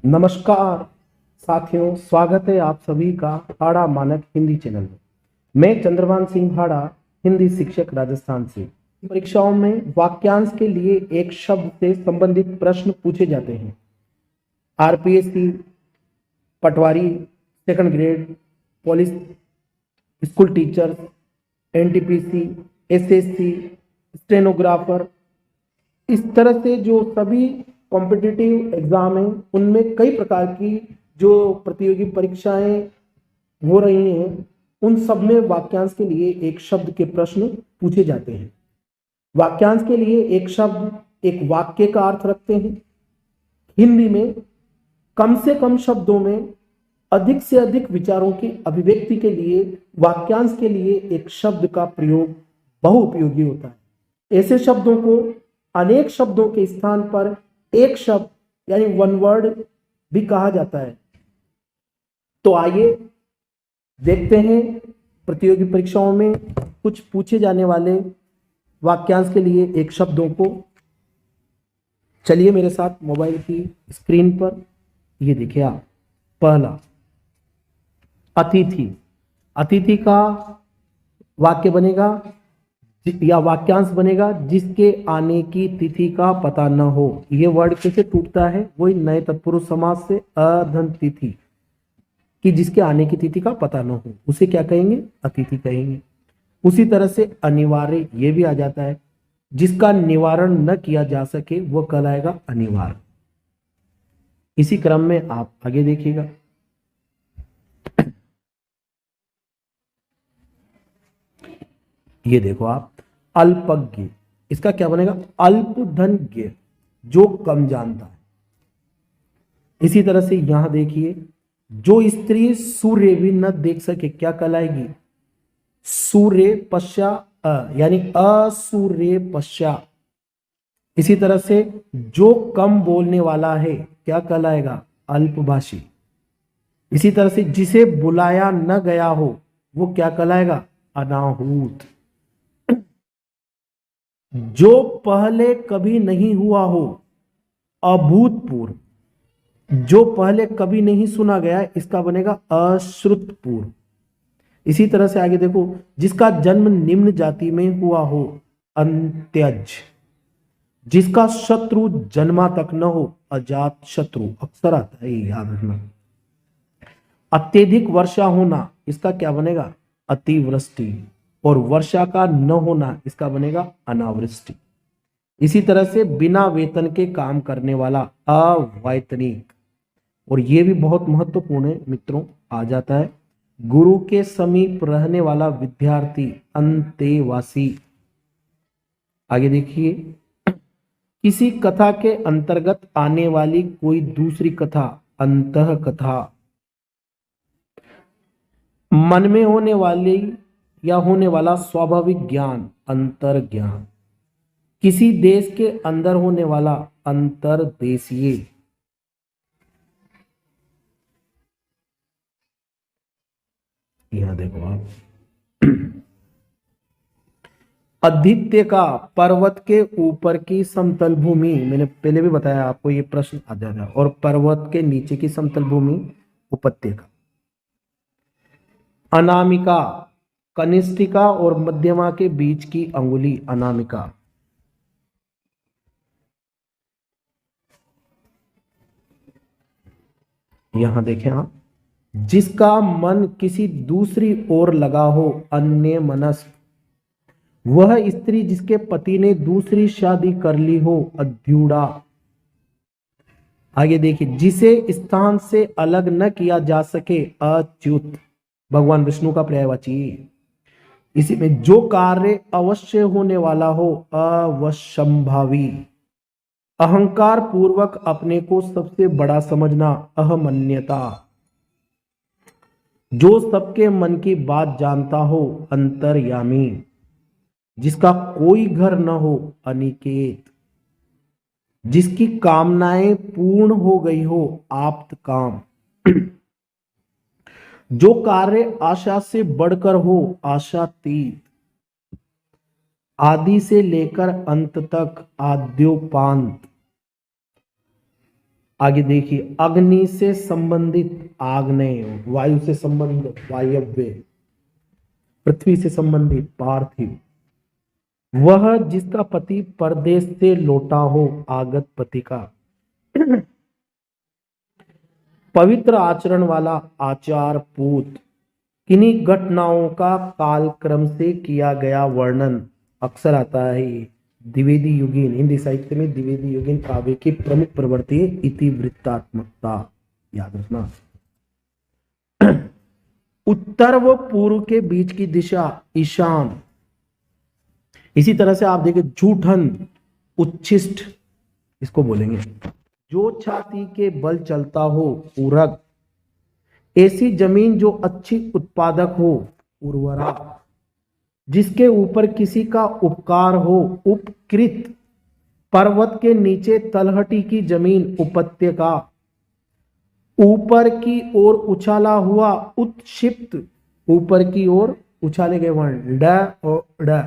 नमस्कार साथियों, स्वागत है आप सभी का हाड़ा मानक हिंदी चैनल में। मैं चंद्रभान सिंह हाड़ा, हिंदी शिक्षक राजस्थान से। परीक्षाओं में वाक्यांश के लिए एक शब्द से संबंधित प्रश्न पूछे जाते हैं। RPSC, patwari, second grade, police, school teacher, NTPC, SSC, stenographer, इस तरह से जो सभी कॉम्पिटिटिव एग्जाम हैं उनमें कई प्रकार की जो प्रतियोगी परीक्षाएं हो रही हैं, उन सब में वाक्यांश के लिए एक शब्द के प्रश्न पूछे जाते हैं। वाक्यांश के लिए एक शब्द एक वाक्य का अर्थ रखते हैं। हिंदी में कम से कम शब्दों में अधिक से अधिक विचारों की अभिव्यक्ति के लिए वाक्यांश के लिए एक शब्द का प्रयोग बहुउपयोगी होता है। ऐसे शब्दों को अनेक शब्दों के स्थान पर एक शब्द यानी वन वर्ड भी कहा जाता है। तो आइए देखते हैं प्रतियोगी परीक्षाओं में कुछ पूछे जाने वाले वाक्यांश के लिए एक शब्दों को। चलिए मेरे साथ मोबाइल की स्क्रीन पर ये देखिए आप। पहला, अतिथि। अतिथि का वाक्य बनेगा या वाक्यांश बनेगा जिसके आने की तिथि का पता न हो। यह वर्ड कैसे टूटता है? वही नए तत्पुरुष समास से अधन तिथि, कि जिसके आने की तिथि का पता न हो उसे क्या कहेंगे? अतिथि कहेंगे। उसी तरह से अनिवार्य ये भी आ जाता है, जिसका निवारण न किया जा सके वह कहलाएगा अनिवार्य। इसी क्रम में आप आगे देखिएगा। ये देखो आप, अल्पज्ञ। इसका क्या बनेगा? अल्पधनज्ञ, जो कम जानता है। इसी तरह से यहां देखिए, जो स्त्री सूर्य भी न देख सके क्या कहलाएगी? सूर्य पश्या, यानी असूर्य पश्या। इसी तरह से जो कम बोलने वाला है क्या कहलाएगा? अल्पभाषी। इसी तरह से जिसे बुलाया न गया हो वो क्या कहलाएगा? अनाहूत। जो पहले कभी नहीं हुआ हो, अभूतपूर्व। जो पहले कभी नहीं सुना गया इसका बनेगा अश्रुतपूर्व। इसी तरह से आगे देखो, जिसका जन्म निम्न जाति में हुआ हो, अंत्यज। जिसका शत्रु जन्मा तक न हो, अजात शत्रु। अक्सर आता है, याद रखना। अत्यधिक वर्षा होना, इसका क्या बनेगा? अतिवृष्टि। और वर्षा का न होना इसका बनेगा अनावृष्टि। इसी तरह से बिना वेतन के काम करने वाला, अवैतनिक। और यह भी बहुत महत्वपूर्ण है मित्रों, आ जाता है गुरु के समीप रहने वाला विद्यार्थी, अंतेवासी। आगे देखिए, किसी कथा के अंतर्गत आने वाली कोई दूसरी कथा, अंतः कथा। मन में होने वाली या होने वाला स्वाभाविक ज्ञान, अंतर्ज्ञान। किसी देश के अंदर होने वाला, अंतर्देशीय। यहां देखो आप, आदित्य का पर्वत के ऊपर की समतल भूमि, मैंने पहले भी बताया आपको ये प्रश्न आ जाएगा। और पर्वत के नीचे की समतल भूमि उपत्यका। अनामिका, कनिष्ठिका और मध्यमा के बीच की अंगुली, अनामिका। यहां देखें आप, जिसका मन किसी दूसरी ओर लगा हो, अन्य मनस्क। वह स्त्री जिसके पति ने दूसरी शादी कर ली हो, अध्युड़ा। आगे देखिए, जिसे स्थान से अलग न किया जा सके, अच्युत। भगवान विष्णु का पर्यायवाची। इसी में जो कार्य अवश्य होने वाला हो, अवश्यंभावी। अहंकार पूर्वक अपने को सबसे बड़ा समझना, अहमन्यता। जो सबके मन की बात जानता हो, अंतर्यामी। जिसका कोई घर न हो, अनिकेत। जिसकी कामनाएं पूर्ण हो गई हो, आप्त काम। जो कार्य आशा से बढ़कर हो, आशातीत। आदि से लेकर अंत तक, आद्योपांत। आगे देखिए, अग्नि से संबंधित आग्नेय, वायु से संबंधित वायव्य, पृथ्वी से संबंधित पार्थिव, वह जिसका पति परदेश से लौटा हो आगत पति का, पवित्र आचरण वाला आचार पूत, किन्हीं घटनाओं का कालक्रम से किया गया वर्णन। अक्सर आता है ये द्विवेदी युगीन, हिंदी साहित्य में द्विवेदी युगीन काव्य की प्रमुख प्रवृत्ति है इतिवृत्तात्मकता, याद रखना। उत्तर व पूर्व के बीच की दिशा ईशान। इसी तरह से आप देखिए जूठन, उच्छिष्ट इसको बोलेंगे। जो छाती के बल चलता हो उरग, ऐसी जमीन जो अच्छी उत्पादक हो उर्वरा, जिसके ऊपर किसी का उपकार हो उपकृत, पर्वत के नीचे तलहटी की जमीन उपत्यका, ऊपर की ओर उछाला हुआ उत्क्षिप्त, ऊपर की ओर उछाले गए वर्ण ड और ड,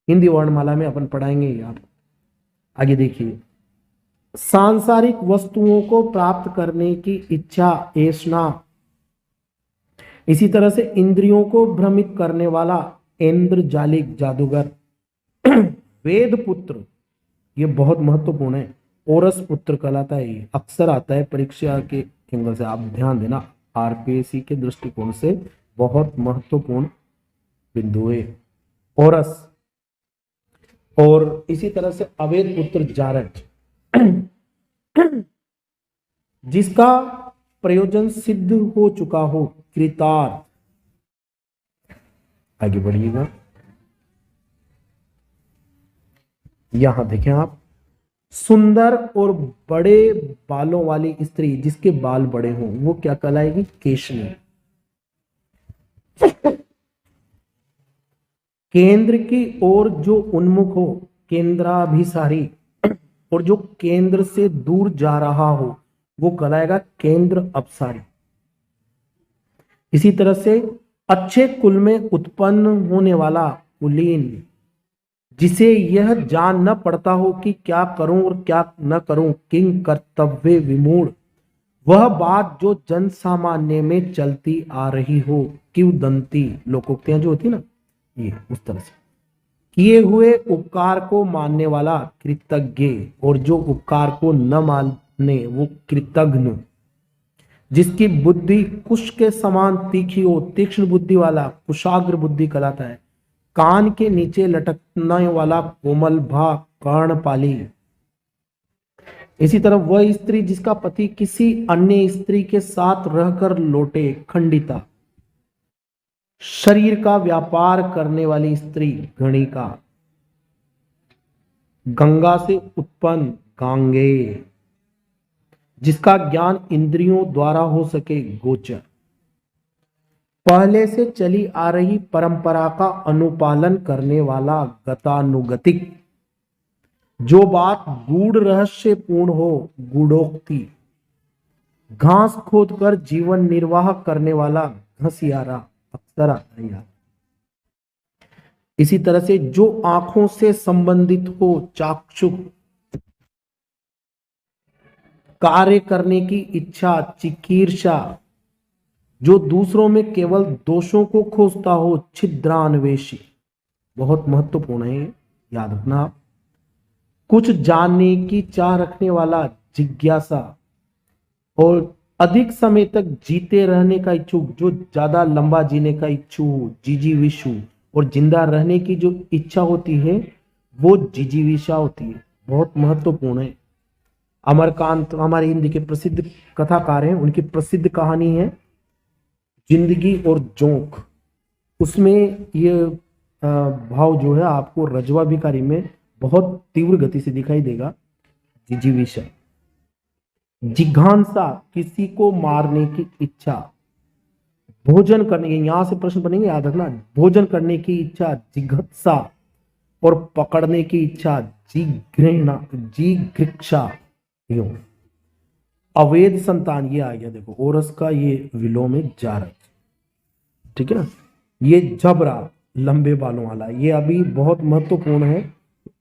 हिंदी वर्णमाला में अपन पढ़ाएंगे आप। आगे देखिए, सांसारिक वस्तुओं को प्राप्त करने की इच्छा ऐष्णा, इसी तरह से इंद्रियों को भ्रमित करने वाला इंद्रजालिक जादूगर। वेद पुत्र, ये बहुत महत्वपूर्ण है, ओरस पुत्र कहलाता है। ये अक्सर आता है परीक्षा के एंगल से, आप ध्यान देना, आरपीएससी के दृष्टिकोण से बहुत महत्वपूर्ण बिंदु है ओरस। और इसी तरह से अवेद पुत्र जारज, जिसका प्रयोजन सिद्ध हो चुका हो कृतार्थ। आगे बढ़िएगा, यहां देखें आप, सुंदर और बड़े बालों वाली स्त्री, जिसके बाल बड़े हों, वो क्या कहलाएगी? केशनी। केंद्र की ओर जो उन्मुख हो केंद्राभिसारी, और जो केंद्र से दूर जा रहा हो वो कहलाएगा केंद्र अपसारी। इसी तरह से अच्छे कुल में उत्पन्न होने वाला कुलीन, जिसे यह जान न पड़ता हो कि क्या करूं और क्या न करूं, किंग कर्तव्य विमूढ़, वह बात जो जन सामान्य में चलती आ रही हो, किंवदंती लोकोक्तियां जो होती ना, ये उस तरह से किए हुए उपकार को मानने वाला कृतज्ञ, और जो उपकार को न माने वो कृतघ्न, जिसकी बुद्धि कुश के समान तीखी हो, तीक्ष्ण बुद्धि वाला कुशाग्र बुद्धि कहलाता है। कान के नीचे लटकने वाला कोमल भाग कर्णपाली। इसी तरह वह स्त्री जिसका पति किसी अन्य स्त्री के साथ रहकर लौटे खंडिता। शरीर का व्यापार करने वाली स्त्री गणिका। गंगा से उत्पन्न गांगे, जिसका ज्ञान इंद्रियों द्वारा हो सके गोचर। पहले से चली आ रही परंपरा का अनुपालन करने वाला गतानुगतिक। जो बात गूढ़ रहस्य पूर्ण हो गूढ़ोक्ति। घास खोदकर जीवन निर्वाह करने वाला घसियारा, अक्सर आता है यार। इसी तरह से जो आंखों से संबंधित हो चाक्षुष, कार्य करने की इच्छा चिकीर्षा, जो दूसरों में केवल दोषों को खोजता हो छिद्रान्वेषी। बहुत महत्वपूर्ण है, याद रखना आप। कुछ जानने की चाह रखने वाला जिज्ञासा, और अधिक समय तक जीते रहने का इच्छुक, जो ज्यादा लंबा जीने का इच्छुक जिजीविषु, और जिंदा रहने की जो इच्छा होती है वो जिजीविषा होती है। बहुत महत्वपूर्ण है। अमरकांत हमारे हिंदी के प्रसिद्ध कथाकार हैं, उनकी प्रसिद्ध कहानी है जिंदगी और जोंक। उसमें ये भाव जो है आपको रजवा भिखारी में बहुत तीव्र गति से दिखाई देगा। जिजीविषा, जिघांसा, किसी को मारने की इच्छा। भोजन करने की, यहां से प्रश्न बनेंगे, याद रखना। भोजन करने की इच्छा जिघत्सा, और पकड़ने की इच्छा जिघृणा जिघृक्षा। यूं अवैध संतान, ये आ गया देखो ओरस का ये विलोम है जारज, ठीक है ना। ये जबरा, लंबे बालों वाला, ये अभी बहुत महत्वपूर्ण है।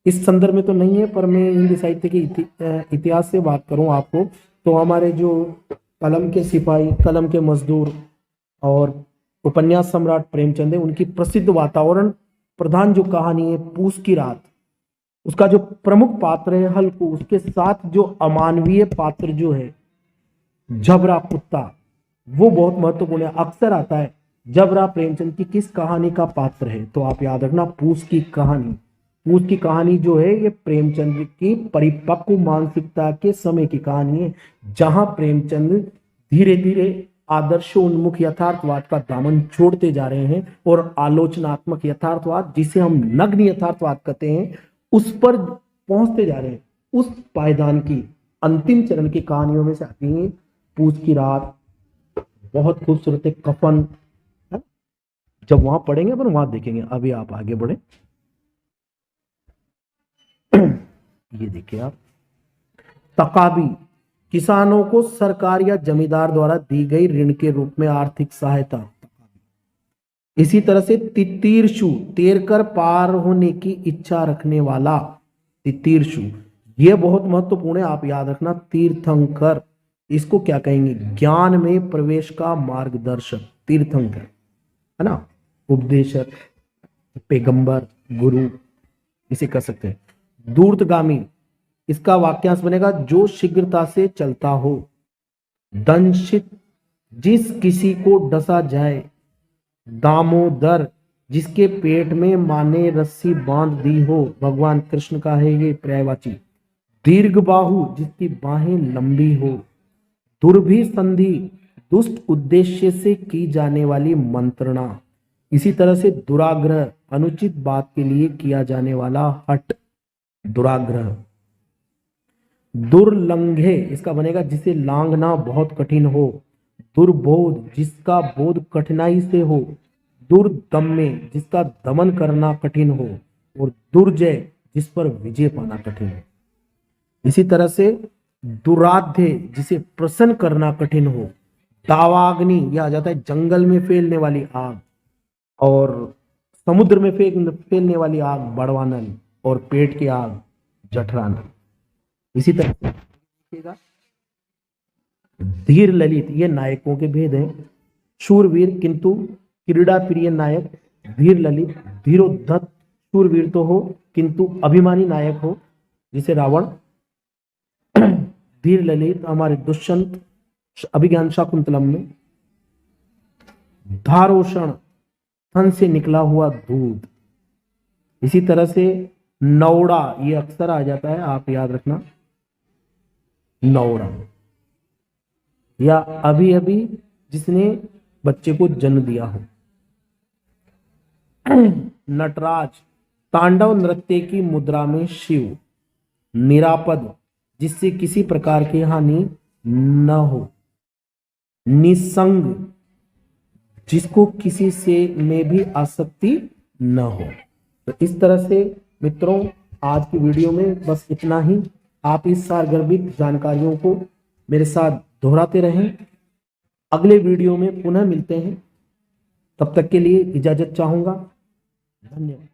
इस संदर्भ में तो नहीं है, पर मैं हिंदी साहित्य के इतिहास से बात करूं आपको, तो हमारे जो कलम के सिपाही, कलम के मजदूर और उपन्यास सम्राट प्रेमचंद है, उनकी प्रसिद्ध वातावरण प्रधान जो कहानी है पूस की रात, उसका जो प्रमुख पात्र है हल्कू, उसके साथ जो अमानवीय पात्र जो है जबरा कुत्ता, वो बहुत महत्वपूर्ण है। अक्सर आता है जबरा प्रेमचंद की किस कहानी का पात्र है, तो आप याद रखना पूस की कहानी। पूस की कहानी जो है ये प्रेमचंद की परिपक्व मानसिकता के समय की कहानी है, जहां प्रेमचंद धीरे धीरे आदर्शोन्मुख यथार्थवाद का दामन छोड़ते जा रहे हैं और आलोचनात्मक यथार्थवाद, जिसे हम नग्न यथार्थवाद कहते हैं, उस पर पहुंचते जा रहे हैं। उस पायदान की अंतिम चरण की कहानियों में से आती है पूस की रात, बहुत खूबसूरत है, कफन है? जब वहां पढ़ेंगे अपन वहां देखेंगे, अभी आप आगे बढ़े। ये देखिए आप, तकाबी, किसानों को सरकार या जमींदार द्वारा दी गई ऋण के रूप में आर्थिक सहायता। इसी तरह से तितीर्षु, तैरकर पार होने की इच्छा रखने वाला, तितीर्षु, यह बहुत महत्वपूर्ण है, आप याद रखना। तीर्थंकर, इसको क्या कहेंगे, ज्ञान में प्रवेश का मार्गदर्शक, तीर्थंकर है ना, उपदेशक, पैगंबर, गुरु, इसे कह सकते हैं। दूरगामी, इसका वाक्यांश बनेगा जो शीघ्रता से चलता हो। दंशित, जिस किसी को डसा जाए। दामोदर, जिसके पेट में मां ने रस्सी बांध दी हो, भगवान कृष्ण का है ये पर्यायवाची। दीर्घबाहु, जिसकी बाहें लंबी हो। दुर्भिसंधि, दुष्ट उद्देश्य से की जाने वाली मंत्रणा। इसी तरह से दुराग्रह, अनुचित बात के लिए किया जाने वाला हठ, दुराग्रह। दुर्लंघे, इसका बनेगा जिसे लांघना बहुत कठिन हो। दुर्बोध, जिसका बोध कठिनाई से हो। दुर्दम्य, जिसका दमन करना कठिन हो। और दुर्जय, जिस पर विजय पाना कठिन हो। इसी तरह से दुराध्य, जिसे प्रसन्न करना कठिन हो। दावाग्नि, यह आ जाता है जंगल में फैलने वाली आग, और समुद्र में फैलने वाली आग बड़वानल, और पेट की आग जठरानल। इसी तरह से देखिएगा धीर ललित, ये नायकों के भेद हैं। शूरवीर किंतु क्रीड़ा प्रिय नायक धीर ललित। धीरोद्धत, शूरवीर तो हो किंतु अभिमानी नायक हो, जिसे रावण। धीर ललित हमारे दुष्यंत अभिज्ञान शाकुंतलम में। धारोषण, थन से निकला हुआ दूध। इसी तरह से नौड़ा, ये अक्सर आ जाता है, आप याद रखना, नौड़ा, या अभी अभी जिसने बच्चे को जन्म दिया हो। नटराज, तांडव नृत्य की मुद्रा में शिव। निरापद, जिससे किसी प्रकार की हानि न हो। निसंग, जिसको किसी से में भी आसक्ति न हो। तो इस तरह से मित्रों आज की वीडियो में बस इतना ही। आप इस सारगर्भित जानकारियों को मेरे साथ दोहराते रहें। अगले वीडियो में पुनः मिलते हैं, तब तक के लिए इजाजत चाहूंगा। धन्यवाद।